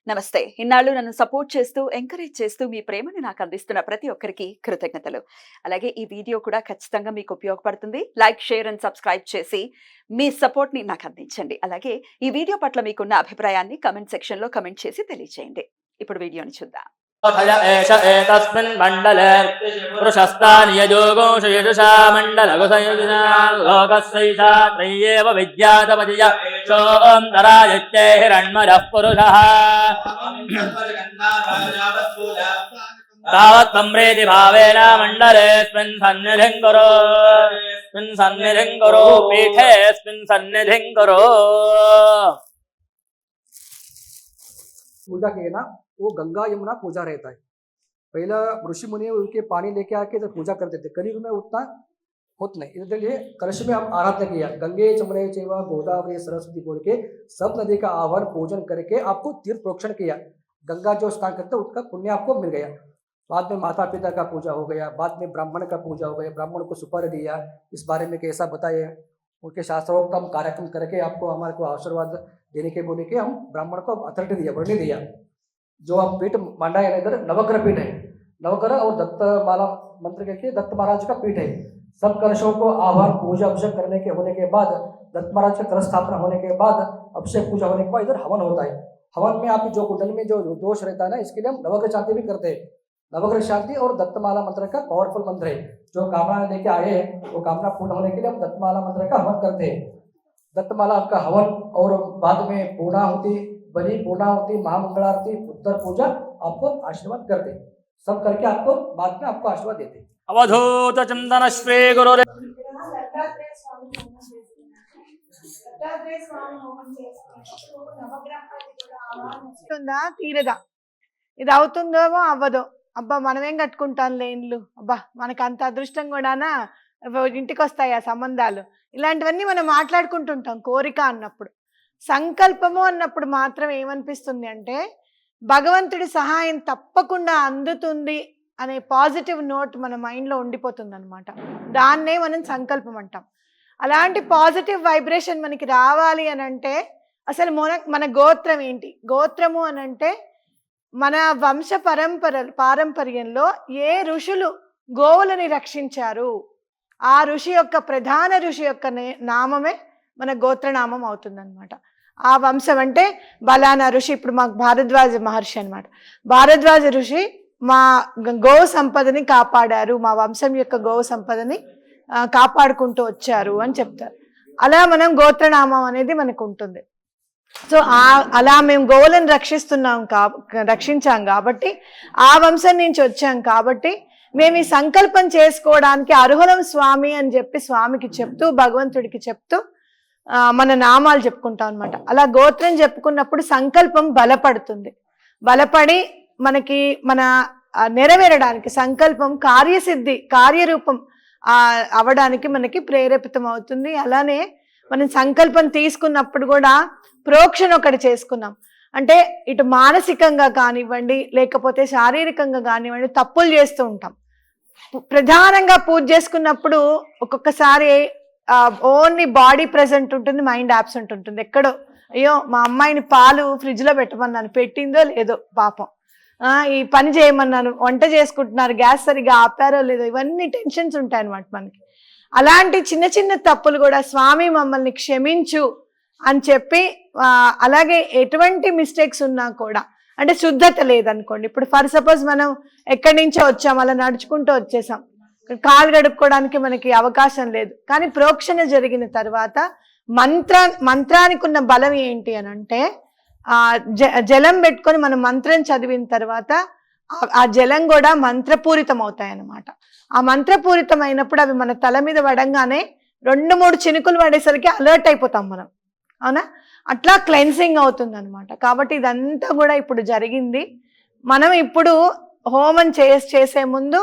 నమస్తే. ఇన్నాళ్ళు నన్ను సపోర్ట్ చేస్తూ, ఎంకరేజ్ చేస్తూ మీ ప్రేమని నాకు అందిస్తున్న ప్రతి ఒక్కరికి కృతజ్ఞతలు. అలాగే ఈ వీడియో కూడా ఖచ్చితంగా మీకు ఉపయోగపడుతుంది. లైక్, షేర్ అండ్ సబ్స్క్రైబ్ చేసి మీ సపోర్ట్‌ని నాకు అందించండి. అలాగే ఈ వీడియో పట్ల మీకున్న అభిప్రాయాన్ని కామెంట్ సెక్షన్‌లో కామెంట్ చేసి తెలియజేయండి. ఇప్పుడు వీడియోని చూద్దాం. एष एतस्मिन् मण्डले पुरुषस्तान्यजोगोषु यजुषा मण्डलगुसयुजिना लोकस्यैषा त्रय्येव विद्यातपतिय सोऽन्तरायत्ये हिरण्मयः पुरुषः तावत् सम्प्रीति भावेन मण्डलेऽस्मिन् सन्निधिं कुरु पीठेऽस्मिन् सन्निधिं कुरु। पूजा के ना वो गंगा यमुना पूजा रहता है। पहला ऋषि मुनि उनके पानी लेके आके जब पूजा करते थे, करीब में उतना होता नहीं, इसलिए कलश में हम आराधना किया, गंगे चमने चेवा गोदावरी सरस्वती बोल के सब नदी का आह्वान पूजन करके आपको तीर्थ प्रोक्षण किया। गंगा जो स्नान करते उसका पुण्य आपको मिल गया। बाद में माता पिता का पूजा हो गया, बाद में ब्राह्मण का पूजा हो गया, ब्राह्मण को सुपारी दिया, इस बारे में कैसा बताए, उनके शास्त्रोक्त हम कार्यक्रम करके आपको हमारे को आशीर्वाद देने के बोले के हम ब्राह्मण को अथॉरिटी दिया, वर्णी दिया। जो आप पीठ मांडा है इधर नवग्रह पीठ है, नवग्रह और दत्तमाला मंत्र के दत्त महाराज का पीठ है। सब कलशों को आह्वान पूजा अभिषेक करने के होने के बाद, दत्त महाराज का कलश स्थापना होने के बाद, अभिषेक पूजा होने के बाद इधर हवन होता है। हवन में आप जो कुंडल में जो दोष रहता है ना, इसके लिए हम नवग्रह शांति भी करते हैं। नवग्रह शांति और दत्तमाला मंत्र का पावरफुल मंत्र है। जो कामना लेके आए हैं वो कामना पूर्ण होने के लिए हम दत्तमाला मंत्र का हवन करते हैं। दत्तमाला का हवन और बाद में पूर्णाहुति, बलि, पूर्णाहुति, महामंगलारती, उत्तर पूजा आपको आशीर्वाद करते, सब करके आपको बाद में आपको आशीर्वाद देते। अवधूत चिंतन श्री गुरु తీరదా ఇది అవుతుందేమో అవ్వదో, అబ్బా మనమేం కట్టుకుంటాం లేన్లు, అబ్బా మనకు అంత అదృష్టం కూడానా ఇంటికి వస్తాయి ఆ సంబంధాలు, ఇలాంటివన్నీ మనం మాట్లాడుకుంటుంటాం కోరిక అన్నప్పుడు. సంకల్పము అన్నప్పుడు మాత్రం ఏమనిపిస్తుంది అంటే భగవంతుడి సహాయం తప్పకుండా అందుతుంది అనే పాజిటివ్ నోట్ మన మైండ్లో ఉండిపోతుంది అనమాట. దాన్నే మనం సంకల్పం అంటాం. అలాంటి పాజిటివ్ వైబ్రేషన్ మనకి రావాలి అని అంటే అసలు మన గోత్రం ఏంటి? గోత్రము అని అంటే మన వంశ పారంపర్యంలో ఏ ఋషులు గోవులని రక్షించారు, ఆ ఋషి యొక్క ప్రధాన ఋషి యొక్క నామమే మన గోత్రనామం అవుతుందన్నమాట. ఆ వంశం అంటే బలానా ఋషి, ఇప్పుడు మాకు భారద్వాజ మహర్షి అనమాట. భారద్వాజ ఋషి మా గోవు సంపదని కాపాడారు, మా వంశం యొక్క గోవు సంపదని కాపాడుకుంటూ వచ్చారు అని చెప్తారు. అలా మనం గోత్రనామం అనేది మనకు ఉంటుంది. సో అలా మేము గోవులను రక్షించాం కాబట్టి, ఆ వంశం నుంచి వచ్చాం కాబట్టి మేము ఈ సంకల్పం చేసుకోవడానికి అర్హులం స్వామి అని చెప్పి స్వామికి చెప్తూ, భగవంతుడికి చెప్తూ మన నామాలు చెప్పుకుంటాం అనమాట. అలా గోత్రం చెప్పుకున్నప్పుడు సంకల్పం బలపడుతుంది. బలపడి మనకి మన నెరవేరడానికి సంకల్పం కార్యసిద్ధి, కార్యరూపం అవడానికి మనకి ప్రేరేపితం అవుతుంది. అలానే మనం సంకల్పం తీసుకున్నప్పుడు కూడా ప్రోక్షణ ఒకటి చేసుకున్నాం అంటే ఇటు మానసికంగా కానివ్వండి, లేకపోతే శారీరకంగా కానివ్వండి తప్పులు చేస్తూ ఉంటాం. ప్రధానంగా పూజ చేసుకున్నప్పుడు ఒక్కొక్కసారి ఓన్లీ బాడీ ప్రెజెంట్ ఉంటుంది, మైండ్ యాబ్సెంట్ ఉంటుంది. ఎక్కడో అయ్యో మా అమ్మాయిని పాలు ఫ్రిడ్జ్లో పెట్టమన్నాను, పెట్టిందో లేదో పాపం, ఈ పని చేయమన్నాను, వంట చేసుకుంటున్నారు, గ్యాస్ సరిగా ఆపారో లేదో, ఇవన్నీ టెన్షన్స్ ఉంటాయి అన్నమాట మనకి. అలాంటి చిన్న చిన్న తప్పులు కూడా స్వామి మమ్మల్ని క్షమించు అని చెప్పి, అలాగే ఎటువంటి మిస్టేక్స్ ఉన్నా కూడా, అంటే శుద్ధత లేదనుకోండి, ఇప్పుడు ఫర్ సపోజ్ మనం ఎక్కడి నుంచో వచ్చాం, అలా నడుచుకుంటూ వచ్చేసాం, కాలు గడుపుకోవడానికి మనకి అవకాశం లేదు, కానీ ప్రోక్షణ జరిగిన తర్వాత మంత్రానికి ఉన్న బలం ఏంటి అని అంటే జలం పెట్టుకొని మనం మంత్రం చదివిన తర్వాత ఆ జలం కూడా మంత్రపూరితం అవుతాయి అన్నమాట. ఆ మంత్రపూరితం అయినప్పుడు అవి మన తల మీద పడంగానే 2-3 చినుకులు పడేసరికి అలర్ట్ అయిపోతాం మనం, అవునా? అట్లా క్లెన్సింగ్ అవుతుంది అనమాట. కాబట్టి ఇదంతా కూడా ఇప్పుడు జరిగింది. మనం ఇప్పుడు హోమం చేసే ముందు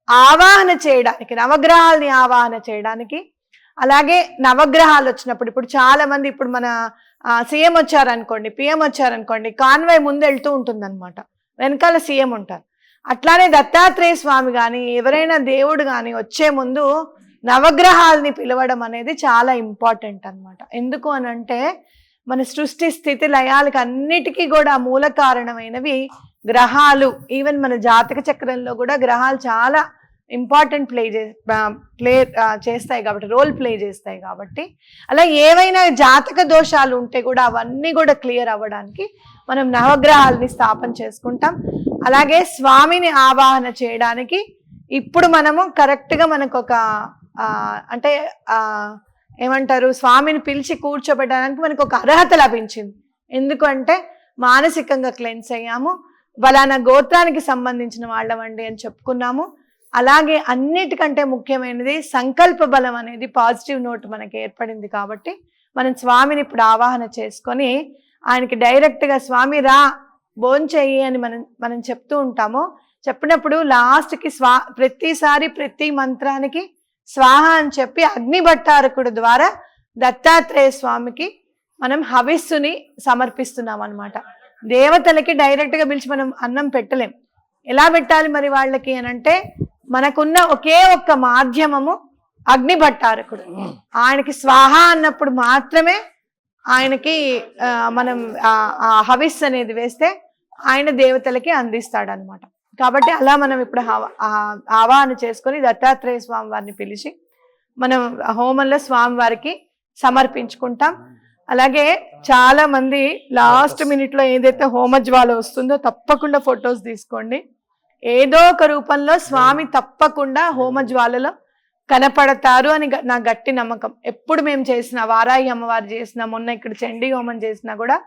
ఆవాహన చేయడానికి, నవగ్రహాలని ఆవాహన చేయడానికి, అలాగే నవగ్రహాలు వచ్చినప్పుడు, ఇప్పుడు చాలా మంది, ఇప్పుడు మన సీఎం వచ్చారనుకోండి, పిఎం వచ్చారనుకోండి, కాన్వాయ్ ముందు వెళ్తూ ఉంటుందన్నమాట, వెనకాల సీఎం ఉంటారు. అట్లానే దత్తాత్రేయ స్వామి కానీ ఎవరైనా దేవుడు కానీ వచ్చే ముందు నవగ్రహాలని పిలవడం అనేది చాలా ఇంపార్టెంట్ అన్నమాట. ఎందుకు అని అంటే మన సృష్టి స్థితి లయాలకు అన్నిటికీ కూడా మూల కారణమైనవి గ్రహాలు. ఈవెన్ మన జాతక చక్రంలో కూడా గ్రహాలు చాలా ఇంపార్టెంట్ చేస్తాయి కాబట్టి, రోల్ ప్లే చేస్తాయి కాబట్టి, అలా ఏవైనా జాతక దోషాలు ఉంటే కూడా అవన్నీ కూడా క్లియర్ అవ్వడానికి మనం నవగ్రహాలని స్థాపన చేసుకుంటాం. అలాగే స్వామిని ఆవాహన చేయడానికి ఇప్పుడు మనము కరెక్ట్గా మనకు ఒక అంటే ఏమంటారు, స్వామిని పిలిచి కూర్చోబెట్టడానికి మనకు ఒక అర్హత లభించింది. ఎందుకంటే మానసికంగా క్లెన్స్ అయ్యాము, బలానా గోత్రానికి సంబంధించిన వాళ్ళమండి అని చెప్పుకున్నాము. అలాగే అన్నిటికంటే ముఖ్యమైనది సంకల్ప బలం అనేది పాజిటివ్ నోట్ మనకి ఏర్పడింది. కాబట్టి మనం స్వామిని ఇప్పుడు ఆవాహన చేసుకొని ఆయనకి డైరెక్ట్గా స్వామి రా భోంచెయ్యి అని మనం చెప్తూ ఉంటాము. చెప్పినప్పుడు లాస్ట్కి ప్రతిసారి ప్రతి మంత్రానికి స్వాహ అని చెప్పి అగ్నిభట్టారకుడు ద్వారా దత్తాత్రేయ స్వామికి మనం హవిస్సుని సమర్పిస్తున్నాం అన్నమాట. దేవతలకి డైరెక్ట్గా పిలిచి మనం అన్నం పెట్టలేం. ఎలా పెట్టాలి మరి వాళ్ళకి అని అంటే, మనకున్న ఒకే ఒక్క మాధ్యమము అగ్నిభట్టారకుడు. ఆయనకి స్వాహ అన్నప్పుడు మాత్రమే ఆయనకి మనం ఆ హవిస్ అనేది వేస్తే ఆయన దేవతలకి అందిస్తాడనమాట. కాబట్టి అలా మనం ఇప్పుడు ఆవాహన చేసుకొని దత్తాత్రేయ స్వామి వారిని పిలిచి మనం హోమంలో స్వామివారికి సమర్పించుకుంటాం. అలాగే చాలా మంది లాస్ట్ మినిట్లో ఏదైతే హోమజ్వాల వస్తుందో తప్పకుండా ఫొటోస్ తీసుకోండి. ఏదో ఒక రూపంలో స్వామి తప్పకుండా హోమజ్వాలలో కనపడతారు అని నా గట్టి నమ్మకం. ఎప్పుడు మేము చేసిన వారాహి అమ్మవారు చేసిన, మొన్న ఇక్కడ చండీ హోమం చేసినా కూడా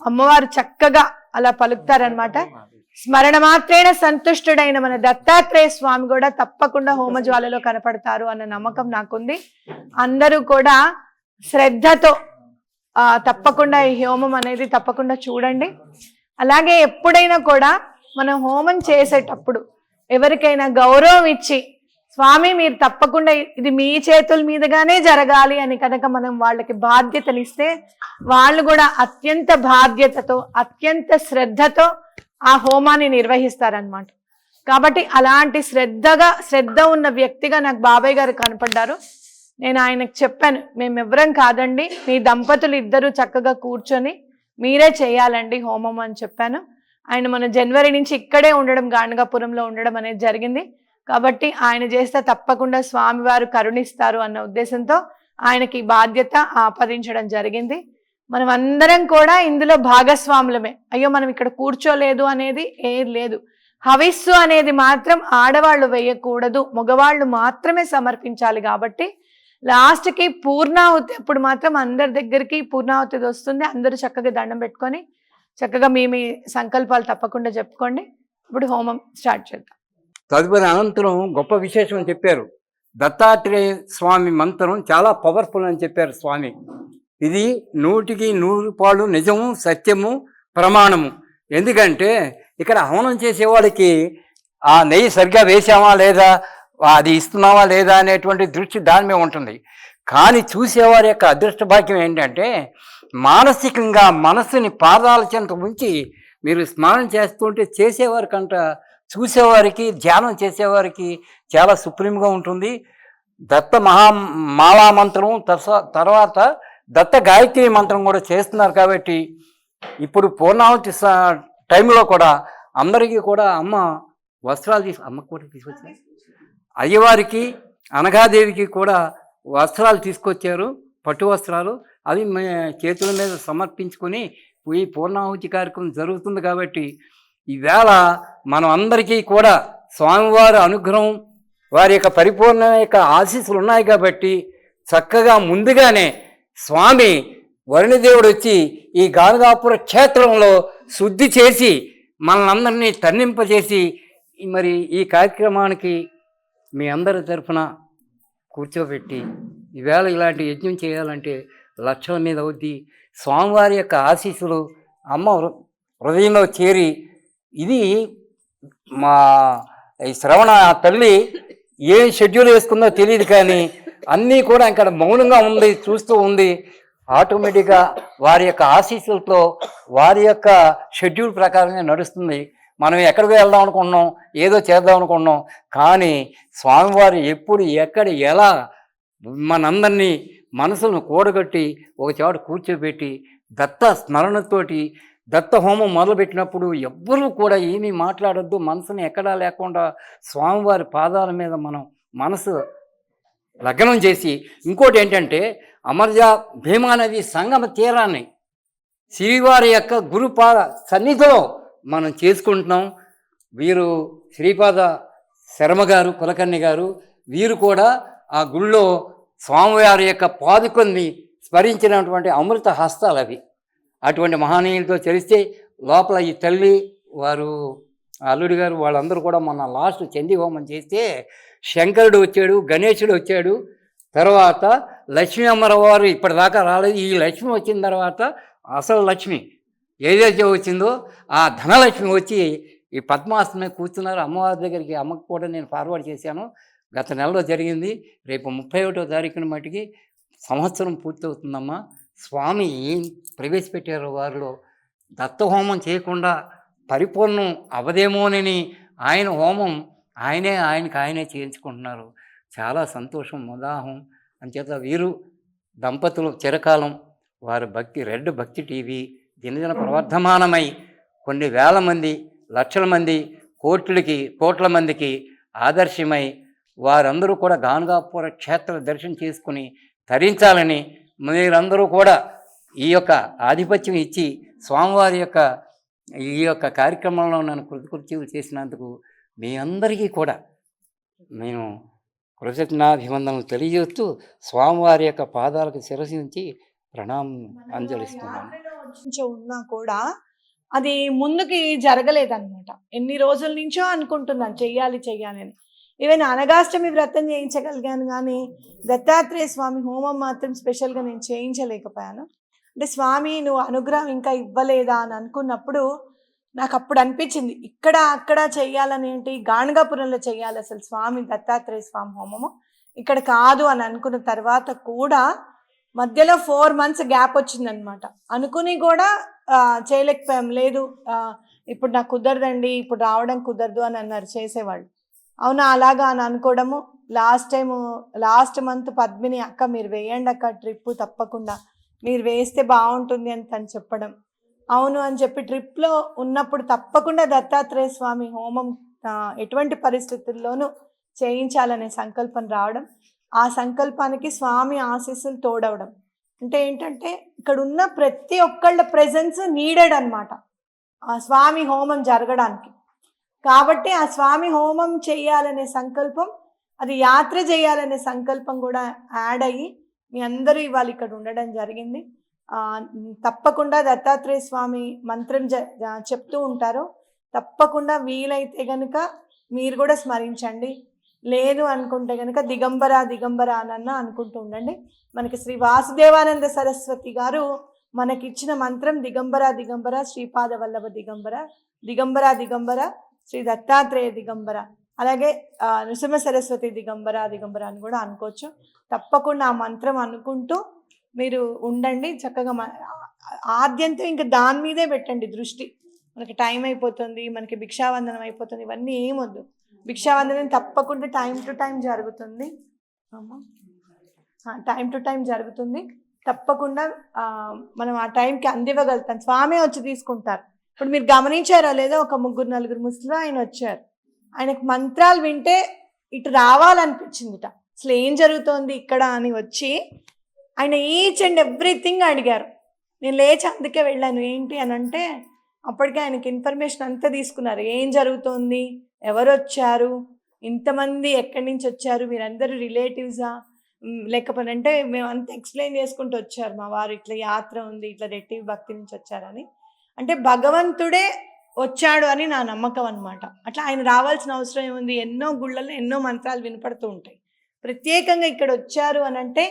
అమ్మవారు చక్కగా అలా పలుకుతారనమాట. స్మరణ మాత్రేణ సంతుష్టుడైన మన దత్తాత్రేయ స్వామి కూడా తప్పకుండా హోమజ్వాలలో కనపడతారు అన్న నమ్మకం నాకుంది. అందరూ కూడా శ్రద్ధతో తప్పకుండా ఈ హోమం అనేది తప్పకుండా చూడండి. అలాగే ఎప్పుడైనా కూడా మనం హోమం చేసేటప్పుడు ఎవరికైనా గౌరవం ఇచ్చి, స్వామి మీరు తప్పకుండా ఇది మీ చేతుల మీదుగానే జరగాలి అని కనుక మనం వాళ్ళకి బాధ్యతనిస్తే వాళ్ళు కూడా అత్యంత బాధ్యతతో అత్యంత శ్రద్ధతో ఆ హోమాన్ని నిర్వహిస్తారనమాట. కాబట్టి అలాంటి శ్రద్ధ ఉన్న వ్యక్తిగా నాకు బాబాయ్ గారు కనపడ్డారు. నేను ఆయనకు చెప్పాను, మేమెవ్వరం కాదండి, మీ దంపతులు ఇద్దరు చక్కగా కూర్చొని మీరే చేయాలండి హోమం అని చెప్పాను. ఆయన మన జనవరి నుంచి ఇక్కడే ఉండడం, గాణగాపురంలో ఉండడం అనేది జరిగింది. కాబట్టి ఆయన చేస్తే తప్పకుండా స్వామివారు కరుణిస్తారు అన్న ఉద్దేశంతో ఆయనకి బాధ్యత ఆపాదించడం జరిగింది. మనం అందరం కూడా ఇందులో భాగస్వాములమే. అయ్యో మనం ఇక్కడ కూర్చోలేదు అనేది ఏం లేదు. హవిస్సు అనేది మాత్రం ఆడవాళ్ళు వేయకూడదు, మగవాళ్ళు మాత్రమే సమర్పించాలి. కాబట్టి లాస్ట్కి పూర్ణాహుతి అప్పుడు మాత్రం అందరి దగ్గరికి పూర్ణాహుతి వస్తుంది. అందరూ చక్కగా దండం పెట్టుకొని చక్కగా మీ సంకల్పాలు తప్పకుండా చెప్పుకోండి. ఇప్పుడు హోమం స్టార్ట్ చేద్దాం. తదుపరి అనంతరం గొప్ప విశేషం అని చెప్పారు. దత్తాత్రేయ స్వామి మంత్రం చాలా పవర్ఫుల్ అని చెప్పారు స్వామి. ఇది 100కి 100 నిజము, సత్యము, ప్రమాణము. ఎందుకంటే ఇక్కడ హవనం చేసేవాడికి ఆ నెయ్యి సరిగ్గా వేసామా లేదా, అది ఇస్తున్నావా లేదా అనేటువంటి దృష్టి దాని మీద ఉంటుంది. కానీ చూసేవారి యొక్క అదృష్ట భాగ్యం ఏంటంటే మానసికంగా మనస్సుని పాదాల చెంత ఉంచి మీరు స్నానం చేస్తుంటే చేసేవారికంట చూసేవారికి, ధ్యానం చేసేవారికి చాలా సుప్రీంగా ఉంటుంది. దత్త మాలా మంత్రం తర్వాత దత్త గాయత్రి మంత్రం కూడా చేస్తున్నారు. కాబట్టి ఇప్పుడు పూర్ణాహుతి టైంలో కూడా అందరికీ కూడా అమ్మ వస్త్రాలు అమ్మకు కూడా తీసుకొచ్చారు. అయ్యవారికి, అనఘాదేవికి కూడా వస్త్రాలు తీసుకొచ్చారు, పట్టు వస్త్రాలు. అవి చేతుల మీద సమర్పించుకొని ఈ పూర్ణాహుతి కార్యక్రమం జరుగుతుంది. కాబట్టి ఈవేళ మనం అందరికీ కూడా స్వామివారి అనుగ్రహం, వారి యొక్క పరిపూర్ణ యొక్క ఆశీస్సులు ఉన్నాయి. కాబట్టి చక్కగా ముందుగానే స్వామి వరుణదేవుడు వచ్చి ఈ గాణగాపుర క్షేత్రంలో శుద్ధి చేసి మనల్ని తన్నింపజేసి మరి ఈ కార్యక్రమానికి మీ అందరి తరఫున కూర్చోబెట్టి ఈవేళ ఇలాంటి యజ్ఞం చేయాలంటే లక్షల మీద అవుద్ది. స్వామివారి యొక్క ఆశీస్సులు అమ్మ హృదయంలో చేరి, ఇది మా ఈ శ్రవణ తల్లి ఏ షెడ్యూల్ వేసుకుందో తెలియదు, కానీ అన్నీ కూడా ఇక్కడ మౌనంగా ఉంది, చూస్తూ ఉంది. ఆటోమేటిక్గా వారి యొక్క ఆశీస్సులతో వారి యొక్క షెడ్యూల్ ప్రకారంగా నడుస్తుంది. మనం ఎక్కడికి వెళ్దాం అనుకున్నాం, ఏదో చేద్దాం అనుకున్నాం, కానీ స్వామివారు ఎప్పుడు ఎక్కడ ఎలా మనందరినీ మనసులను కూడగట్టి ఒక చోట కూర్చోబెట్టి దత్త స్మరణతోటి దత్త హోమం మొదలుపెట్టినప్పుడు ఎవ్వరూ కూడా ఏమీ మాట్లాడొద్దు, మనసుని ఎక్కడా లేకుండా స్వామివారి పాదాల మీద మనం మనసు లగ్నం చేసి, ఇంకోటి ఏంటంటే అమర్జా భీమానది సంగమ తీరాన్ని శ్రీవారి యొక్క గురుపాద సన్నిధిలో మనం చేసుకుంటున్నాం. వీరు శ్రీపాద శర్మ గారు, కులకర్ణి గారు, వీరు కూడా ఆ గుళ్ళో స్వామివారి యొక్క పాదుకొని స్మరించినటువంటి అమృత హస్తాలు అవి. అటువంటి మహనీయులతో చరిస్తే లోపల ఈ తల్లి వారు అల్లుడి గారు వాళ్ళందరూ కూడా మొన్న లాస్ట్ చండీ హోమం చేస్తే శంకరుడు వచ్చాడు, గణేశుడు వచ్చాడు, తర్వాత లక్ష్మీ అమ్మవారు ఇప్పటిదాకా రాలేదు. ఈ లక్ష్మి వచ్చిన తర్వాత అసలు లక్ష్మి ఏదైతే వచ్చిందో ఆ ధనలక్ష్మి వచ్చి ఈ పద్మాసనం మీద కూర్చున్నారు. అమ్మవారి దగ్గరికి అమ్మకు కూడా నేను ఫార్వర్డ్ చేశాను. గత నెలలో జరిగింది. రేపు 31వ తారీఖున మటుకి సంవత్సరం పూర్తవుతుందమ్మా. స్వామి ఏం ప్రవేశపెట్టారో వారిలో దత్తహోమం చేయకుండా పరిపూర్ణం అవదేమోనని ఆయన హోమం ఆయనకే చేయించుకుంటున్నారు. చాలా సంతోషం, ఉదాహం. అంచేత వీరు దంపతులు చిరకాలం వారి భక్తి రెడ్ భక్తి టీవీ దినదిన ప్రవర్ధమానమై కొన్ని వేల మంది, లక్షల మంది, కోట్ల మందికి ఆదర్శమై వారందరూ కూడా గానుగాపుర క్షేత్ర దర్శనం చేసుకుని తరించాలని మీరందరూ కూడా ఈ యొక్క ఆధిపత్యం ఇచ్చి స్వామివారి యొక్క ఈ యొక్క కార్యక్రమంలో నన్ను కృతకృత్యులు చేసినందుకు మీ అందరికీ కూడా నేను కృతజ్ఞాభివందనలు తెలియజేస్తూ స్వామివారి యొక్క పాదాలకు శిరస్సు నుంచి ప్రణామం అంజలిస్తున్నాను. కొంచెం ఉన్నా కూడా అది ముందుకి జరగలేదన్నమాట. ఎన్ని రోజుల నుంచో అనుకుంటున్నాను చెయ్యాలి అని. ఈవెన్ అనగాష్టమి వ్రతం చేయించగలిగాను, కానీ దత్తాత్రేయ స్వామి హోమం మాత్రం స్పెషల్గా నేను చేయించలేకపోయాను. అంటే స్వామి నువ్వు అనుగ్రహం ఇంకా ఇవ్వలేదా అని అనుకున్నప్పుడు నాకు అప్పుడు అనిపించింది ఇక్కడ అక్కడ చెయ్యాలని, ఏంటి గాణగాపురంలో చెయ్యాలి అసలు స్వామి దత్తాత్రేయ స్వామి హోమము, ఇక్కడ కాదు అని అనుకున్న తర్వాత కూడా మధ్యలో 4 months గ్యాప్ వచ్చిందనమాట. అనుకుని కూడా చేయలేకపోయాం. లేదు ఇప్పుడు నాకు కుదరదండి, ఇప్పుడు రావడం కుదరదు అని అన్నారు చేసేవాళ్ళు. అవునా అలాగా అని అనుకోవడము. లాస్ట్ మంత్ పద్మిని అక్క మీరు వేయండి అక్క ట్రిప్, తప్పకుండా మీరు వేస్తే బాగుంటుంది అని తను చెప్పడం. అవును అని చెప్పి ట్రిప్లో ఉన్నప్పుడు తప్పకుండా దత్తాత్రేయ స్వామి హోమం ఎటువంటి పరిస్థితుల్లోనూ చేయించాలనే సంకల్పం రావడం, ఆ సంకల్పానికి స్వామి ఆశీస్సులు తోడవడం. అంటే ఏంటంటే ఇక్కడ ఉన్న ప్రతి ఒక్కళ్ళ ప్రెజెన్స్ నీడెడ్ అనమాట ఆ స్వామి హోమం జరగడానికి. కాబట్టి ఆ స్వామి హోమం చేయాలనే సంకల్పం, అది యాత్ర చేయాలనే సంకల్పం కూడా యాడ్ అయ్యి మీ అందరూ ఇవాళ ఇక్కడ ఉండడం జరిగింది. తప్పకుండా దత్తాత్రేయ స్వామి మంత్రం చెప్తూ ఉంటారు, తప్పకుండా వీలైతే కనుక మీరు కూడా స్మరించండి. లేదు అనుకుంటే కనుక దిగంబర అనన్నా అనుకుంటూ ఉండండి. మనకి శ్రీ వాసుదేవానంద సరస్వతి గారు మనకిచ్చిన మంత్రం దిగంబర శ్రీపాద వల్లభ దిగంబర శ్రీ దత్తాత్రేయ దిగంబర, అలాగే నృసింహ సరస్వతి దిగంబర అని కూడా అనుకోవచ్చు. తప్పకుండా ఆ మంత్రం అనుకుంటూ మీరు ఉండండి. చక్కగా ఆద్యంతం ఇంకా దాని మీదే పెట్టండి దృష్టి. మనకి టైం అయిపోతుంది, మనకి భిక్షావందనం అయిపోతుంది, ఇవన్నీ ఏమొద్దు. భిక్షావందనం తప్పకుండా టైం టు టైం జరుగుతుంది. తప్పకుండా మనం ఆ టైంకి అందివ్వగలుగుతాం. స్వామి వచ్చి తీసుకుంటారు. ఇప్పుడు మీరు గమనించారో లేదో, ఒక 3-4 ముస్లిం ఆయన వచ్చారు. ఆయనకు మంత్రాలు వింటే ఇటు రావాలనిపించిందిట. అసలు ఏం జరుగుతోంది ఇక్కడ అని వచ్చి ఆయన ఈచ్ అండ్ ఎవ్రీథింగ్ అడిగారు. నేను లేచి అందుకే వెళ్ళాను. ఏంటి అని అంటే అప్పటికే ఆయనకి ఇన్ఫర్మేషన్ అంతా తీసుకున్నారు. ఏం జరుగుతోంది, ఎవరు వచ్చారు, ఇంతమంది ఎక్కడి నుంచి వచ్చారు, మీరందరూ రిలేటివ్సా లేకపోతే అంటే మేము అంతా ఎక్స్ప్లెయిన్ చేసుకుంటూ వచ్చారు. మా వారు ఇట్లా యాత్ర ఉంది, ఇట్లా రెట్టివి భక్తి నుంచి వచ్చారని. అంటే భగవంతుడే వచ్చాడు అని నా నమ్మకం అనమాట. అట్లా ఆయన రావాల్సిన అవసరం ఏముంది? ఎన్నో గుళ్ళల్లో ఎన్నో మంత్రాలు వినపడుతూ ఉంటాయి. ప్రత్యేకంగా ఇక్కడ వచ్చారు అని అంటే